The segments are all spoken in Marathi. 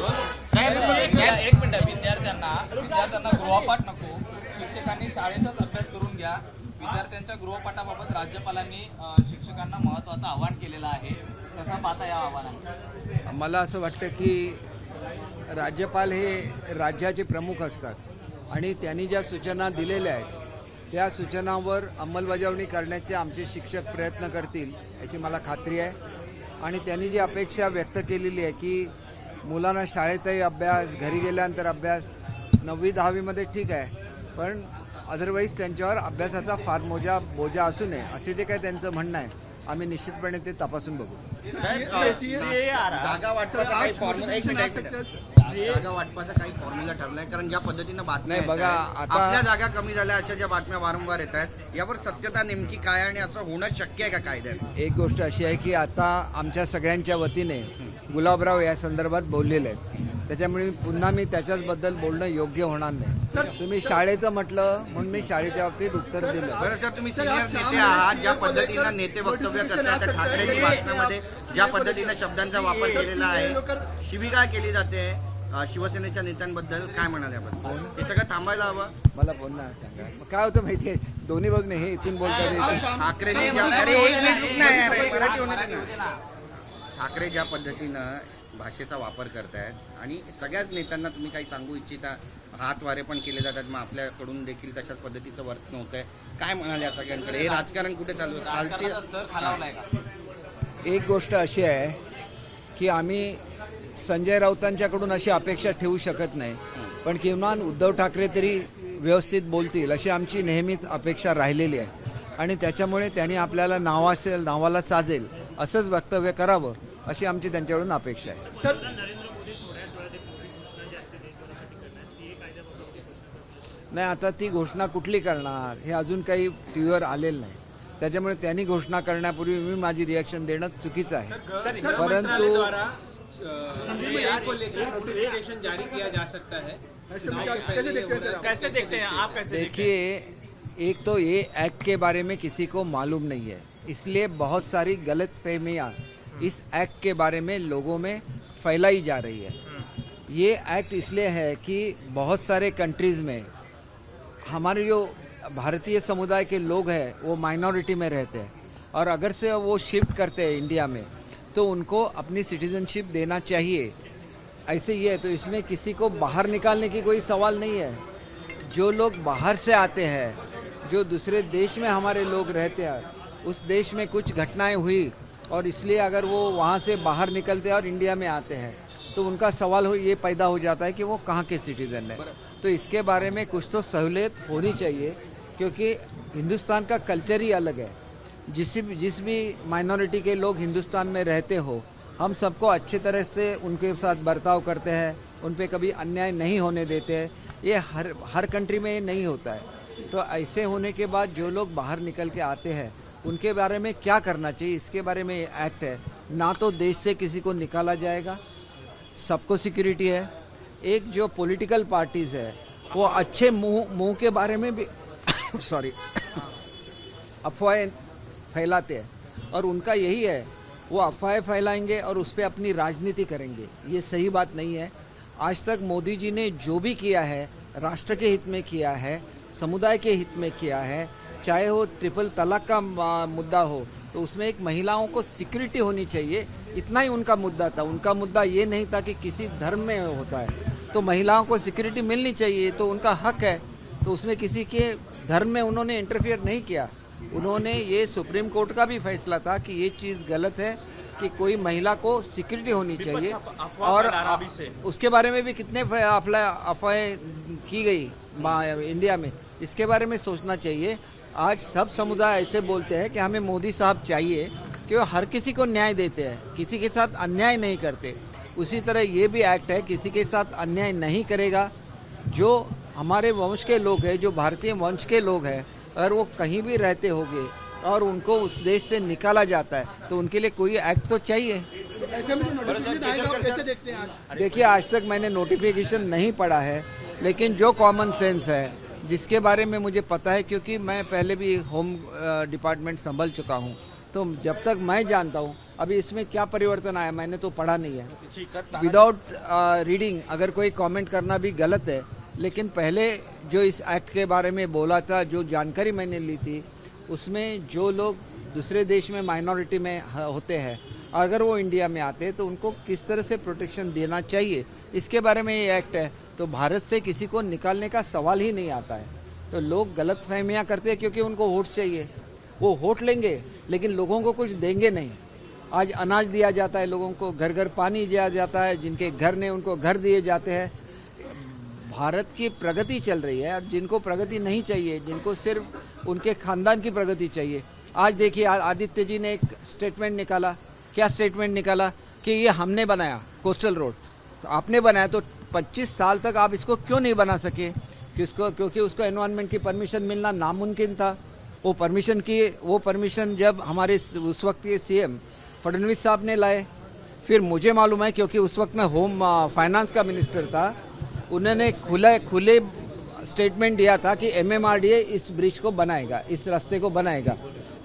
एक मिनिट, विद्यार्थ्यांना गृहपाठ नको, शिक्षकांनी शाळेतच अभ्यास करून घ्या. विद्यार्थ्यांच्या गृहपाठाबाबत राज्यपालांनी शिक्षकांना महत्त्वाचं आवाहन केलेलं आहे. कसं पाहता या आव्हानाला? मला असं वाटतं की राज्यपाल हे राज्याचे प्रमुख असतात आणि त्यांनी ज्या सूचना दिलेल्या आहेत त्या सूचनांवर अंमलबजावणी करण्याचे आमचे शिक्षक प्रयत्न करतील याची मला खात्री आहे. आणि त्यांनी जी अपेक्षा व्यक्त केलेली आहे की मुलांना शाळेतही अभ्यास, घरी गेल्यानंतर अभ्यास, 9वी-10वीमध्ये ठीक आहे, पण अदरवाईज त्यांच्यावर अभ्यासाचा फार बोजा असू नये असे जे काय त्यांचं म्हणणं आहे आम्ही निश्चितपणे ते तपासून बघू. जागा वाटपाचा काही फॉर्म्युला ठरलाय? कारण ज्या पद्धतीनं बातम्या नाही बघा, आता आपल्या जागा कमी झाल्या अशा ज्या बातम्या वारंवार येत आहेत, यावर सत्यता नेमकी काय आणि असं होणं शक्य आहे का कायद्यात? एक गोष्ट अशी आहे की आता आमच्या सगळ्यांच्या वतीने गुलाबराव या संदर्भात बोललेले आहेत, त्याच्यामुळे पुन्हा मी त्याच्याबद्दल बोलणं योग्य होणार नाही. तुम्ही शाळेचं म्हटलं म्हणून मी शाळेच्या बाबतीत उत्तर दिलं. बरं सर, तुम्ही सिनियर नेते आहात, ज्या पद्धतीनं नेते वक्तव्य करतात, ठाकरेंनी भाषणामध्ये ज्या पद्धतीनं शब्दांचा वापर केलेला आहे, शिवीगाळ केली जाते शिवसेनेच्या नेत्यांबद्दल, काय म्हणाले आपण? हे सगळं थांबायला हवं. मला पुन्हा सांगा मग काय होतं माहिती आहे, दोन्ही बाजूने हे इथून बोलतात. ठाकरेंनी ठाकरे ज्या पद्धतीनं भाषेचा वापर करतायत आणि सगळ्याच नेत्यांना तुम्ही काही सांगू इच्छिता, हातवारे पण केले जातात, मग आपल्याकडून देखील तशाच पद्धतीचं वर्तन होत आहे, काय म्हणाले या सगळ्यांकडे? हे राजकारण कुठे चालू आहे? एक गोष्ट अशी आहे की आम्ही संजय राऊतांच्याकडून अशी अपेक्षा ठेवू शकत नाही, पण किमान उद्धव ठाकरे तरी व्यवस्थित बोलतील अशी आमची नेहमीच अपेक्षा राहिलेली आहे. आणि त्याच्यामुळे त्यांनी आपल्याला नावाला साजेल असंच वक्तव्य करावं अशी आमची त्यांच्याकडून अपेक्षा आहे. नाही, आता ती घोषणा कुठली करणार हे अजून काही टी व्हीवर आलेलं नाही, त्याच्यामुळे त्यांनी घोषणा करण्यापूर्वी मी माझी रिॲक्शन देणं चुकीचं आहे. परंतु जारी किया जा सकता है, कैसे देखते हैं आप? देखिए, एक तो ये एक्ट के बारे में किसी को मालूम नहीं है, इसलिए बहुत सारी गलत फहमियाँ इस एक्ट के बारे में लोगों में फैलाई जा रही है. ये एक्ट इसलिए है कि बहुत सारे कंट्रीज़ में हमारे जो भारतीय समुदाय के लोग हैं वो माइनॉरिटी में रहते हैं, और अगर से वो शिफ्ट करते हैं इंडिया में तो उनको अपनी सिटीजनशिप देना चाहिए. ऐसे ही है, तो इसमें किसी को बाहर निकालने की कोई सवाल नहीं है. जो लोग बाहर से आते हैं, जो दूसरे देश में हमारे लोग रहते हैं, उस देश में कुछ घटनाएं हुई और इसलिए अगर वो वहाँ से बाहर निकलते हैं और इंडिया में आते हैं तो उनका सवाल ये पैदा हो जाता है कि वो कहाँ के सिटीज़न है. तो इसके बारे में कुछ तो सहूलियत होनी चाहिए, क्योंकि हिंदुस्तान का कल्चर ही अलग है. जिस भी माइनॉरिटी के लोग हिंदुस्तान में रहते हो, हम सबको अच्छे तरह से उनके साथ बर्ताव करते हैं, उन पे कभी अन्याय नहीं होने देते हैं. ये हर कंट्री में ये नहीं होता है. तो ऐसे होने के बाद जो लोग बाहर निकल के आते हैं उनके बारे में क्या करना चाहिए, इसके बारे में ये एक्ट है. ना तो देश से किसी को निकाला जाएगा, सबको सिक्योरिटी है. एक जो पॉलिटिकल पार्टीज़ है वो अच्छे मुंह के बारे में भी सॉरी अफवाहें फैलाते हैं, और उनका यही है, वो अफवाहें फैलाएंगे और उस पर अपनी राजनीति करेंगे. ये सही बात नहीं है. आज तक मोदी जी ने जो भी किया है राष्ट्र के हित में किया है, समुदाय के हित में किया है. चाहे वो ट्रिपल तलाक का मुद्दा हो तो उसमें एक महिलाओं को सिक्योरिटी होनी चाहिए, इतना ही उनका मुद्दा था. उनका मुद्दा ये नहीं था कि किसी धर्म में होता है तो महिलाओं को सिक्योरिटी मिलनी चाहिए, तो उनका हक है. तो उसमें किसी के धर्म में उन्होंने इंटरफियर नहीं किया. उन्होंने ये सुप्रीम कोर्ट का भी फैसला था कि ये चीज़ गलत है कि कोई महिला को सिक्योरिटी होनी चाहिए. और उसके बारे में भी कितने अफवाहें की गई इंडिया में, इसके बारे में सोचना चाहिए. आज सब समुदाय ऐसे बोलते हैं कि हमें मोदी साहब चाहिए कि वो हर किसी को न्याय देते हैं, किसी के साथ अन्याय नहीं करते. उसी तरह ये भी एक्ट है, किसी के साथ अन्याय नहीं करेगा. जो हमारे वंश के लोग हैं, जो भारतीय वंश के लोग हैं, अगर वो कहीं भी रहते होंगे और उनको उस देश से निकाला जाता है तो उनके लिए कोई एक्ट तो चाहिए. देखिए, आज तक मैंने नोटिफिकेशन नहीं पढ़ा है, लेकिन जो कॉमन सेंस है, जिसके बारे में मुझे पता है, क्योंकि मैं पहले भी होम डिपार्टमेंट संभल चुका हूँ, तो जब तक मैं जानता हूँ अभी इसमें क्या परिवर्तन आया मैंने तो पढ़ा नहीं है। विदाउट रीडिंग अगर कोई कमेंट करना भी गलत है, लेकिन पहले जो इस एक्ट के बारे में बोला था, जो जानकारी मैंने ली थी, उसमें जो लोग दूसरे देश में माइनॉरिटी में होते हैं, अगर वो इंडिया में आते हैं तो उनको किस तरह से प्रोटेक्शन देना चाहिए, इसके बारे में ये एक्ट है। तो भारत से किसी को निकालने का सवाल ही नहीं आता है। तो लोग गलत फहमियाँ करते हैं क्योंकि उनको वोट चाहिए, वो वोट लेंगे लेकिन लोगों को कुछ देंगे नहीं। आज अनाज दिया जाता है लोगों को, घर घर पानी दिया जाता है, जिनके घर नहीं उनको घर दिए जाते हैं। भारत की प्रगति चल रही है और जिनको प्रगति नहीं चाहिए, जिनको सिर्फ उनके खानदान की प्रगति चाहिए। आज देखिए आदित्य जी ने एक स्टेटमेंट निकाला, क्या स्टेटमेंट निकाला कि ये हमने बनाया कोस्टल रोड, तो आपने बनाया तो 25 साल तक आप इसको क्यों नहीं बना सके? क्योंकि उसको एनवायरनमेंट की परमिशन मिलना नामुमकिन था। वो परमिशन जब हमारे उस वक्त के सीएम फडणवीस साहब ने लाए, फिर मुझे मालूम है क्योंकि उस वक्त मैं होम फाइनेंस का मिनिस्टर था, उन्होंने खुले स्टेटमेंट दिया था कि MMRDA इस ब्रिज को बनाएगा, इस रास्ते को बनाएगा।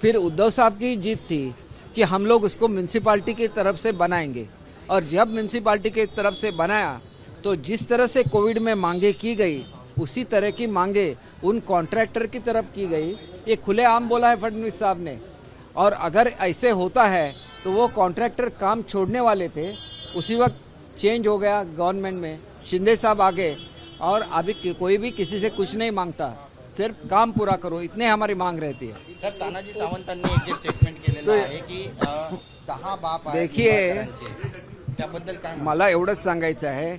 फिर उद्धव साहब की जीत थी कि हम लोग उसको म्यूनसिपाल्टी की तरफ से बनाएंगे, और जब म्यूनसिपाल्टी की तरफ से बनाया तो जिस तरह से कोविड में मांगे की गई उसी तरह की मांगे उन कॉन्ट्रैक्टर की तरफ की गई। ये खुलेआम बोला है फडणवीस साहब ने। और अगर ऐसे होता है तो वो कॉन्ट्रैक्टर काम छोड़ने वाले थे, उसी वक्त चेंज हो गया गवर्नमेंट में, शिंदे साहब आ गए और अभी कोई भी किसी से कुछ नहीं मांगता, सिर्फ काम पूरा करो, इतने हमारी मांग रहती है। सर, तानाजी सावंतांनी एक जे स्टेटमेंट केलेलं आहे की 10 बाप आहेत देखिए, निंबाळकरांचे. त्याबद्दल काय म्हणता? मला एवढंच सांगायचं आहे,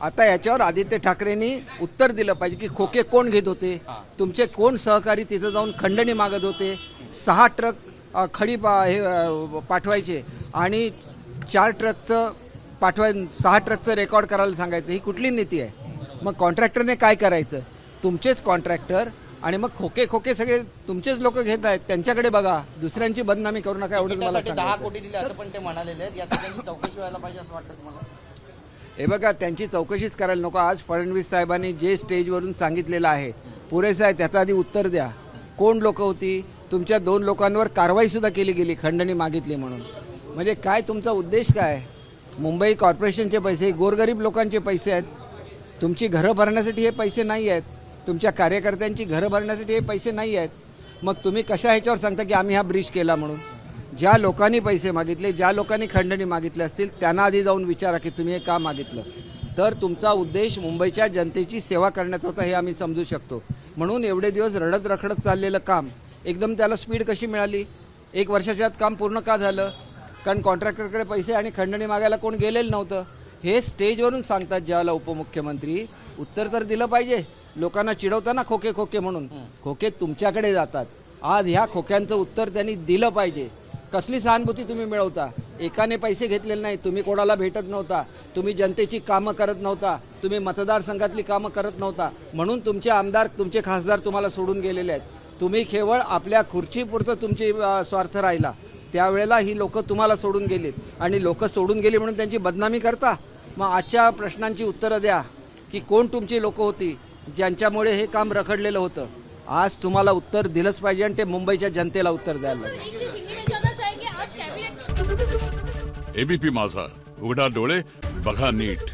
आता याच्यावर आदित्य ठाकरेंनी उत्तर दिलं पाहिजे की खोके कोण घेत होते, तुमचे कोण सहकारी तिथं जाऊन खंडणी मागत होते, 6 ट्रक खडी पाठवायचे आणि 4 ट्रकचं 6 ट्रकचं रेकॉर्ड करायला सांगायचं, ही कुठली नीती आहे? मग कॉन्ट्रॅक्टरने काय करायचं? तुमचेच कॉन्ट्रॅक्टर आणि मग खोके सगळे तुमचेच लोक घेत आहेत, त्यांच्याकडे बघा, दुसऱ्यांची बदनामी करू नका एवढंच मला त्यासाठी 10 सांगायचं. कोटी दिले असं पण ते म्हणालेले आहेत. या सगळ्यांची चौकशी व्हायला पाहिजे असं वाटतं तुम्हाला? हे बघा, त्यांची चौकशीच करायला नको. आज फडणवीस साहेबांनी जे स्टेजवरून सांगितलेलं आहे पुरेसं आहे, त्याचं आधी उत्तर द्या. कोण लोक होती? तुमच्या 2 लोकांवर कारवाईसुद्धा केली गेली खंडणी मागितली म्हणून. म्हणजे काय तुमचा उद्देश काय? मुंबई कॉर्पोरेशनचे पैसे, गोरगरीब लोकांचे पैसे आहेत, तुमची घरं भरण्यासाठी हे पैसे नाही आहेत, तुमच्या कार्यकर्त्यांची घरं भरण्यासाठी हे पैसे नाही आहेत. मग तुम्ही कशा ह्याच्यावर सांगता की आम्ही हा ब्रिज केला म्हणून? ज्या लोकांनी पैसे मागितले, ज्या लोकांनी खंडणी मागितले असतील त्यांना आधी जाऊन विचारा की तुम्ही हे का मागितलं. तर तुमचा उद्देश मुंबईच्या जनतेची सेवा करण्याचा होता हे आम्ही समजू शकतो. म्हणून एवढे दिवस रखडत चाललेलं काम एकदम त्याला स्पीड कशी मिळाली? 1 वर्षाच्या आत काम पूर्ण का झालं? कारण कॉन्ट्रॅक्टरकडे पैसे आणि खंडणी मागायला कोण गेलेलं नव्हतं. हे स्टेजवरून सांगतात ज्यावेळेला उपमुख्यमंत्री, उत्तर तर दिलं पाहिजे. लोकांना चिडवताना खोके म्हणून, खोके तुमच्याकडे जातात. आज ह्या खोक्यांचं उत्तर त्यांनी दिलं पाहिजे. कसली सहानुभूती तुम्ही मिळवता? एकाने पैसे घेतलेले नाही, तुम्ही कोणाला भेटत नव्हता, तुम्ही जनतेची कामं करत नव्हता, तुम्ही मतदारसंघातली कामं करत नव्हता, म्हणून तुमचे आमदार, तुमचे खासदार तुम्हाला सोडून गेलेले आहेत. तुम्ही केवळ आपल्या खुर्चीपुरतं तुमची स्वार्थ राहिला. त्यावेळेला ही लोक तुम्हाला सोडून गेलीत आणि लोक सोडून गेली म्हणून त्यांची बदनामी करता. मग आजच्या प्रश्नांची उत्तरं द्या की कोण तुमची लोक होती ज्यांच्यामुळे हे काम रखडलेलं होतं. आज तुम्हाला उत्तर दिलंच पाहिजे आणि ते मुंबईच्या जनतेला उत्तर द्यायला लागेल. एबीपी माझा, उघडा डोळे बघा नीट.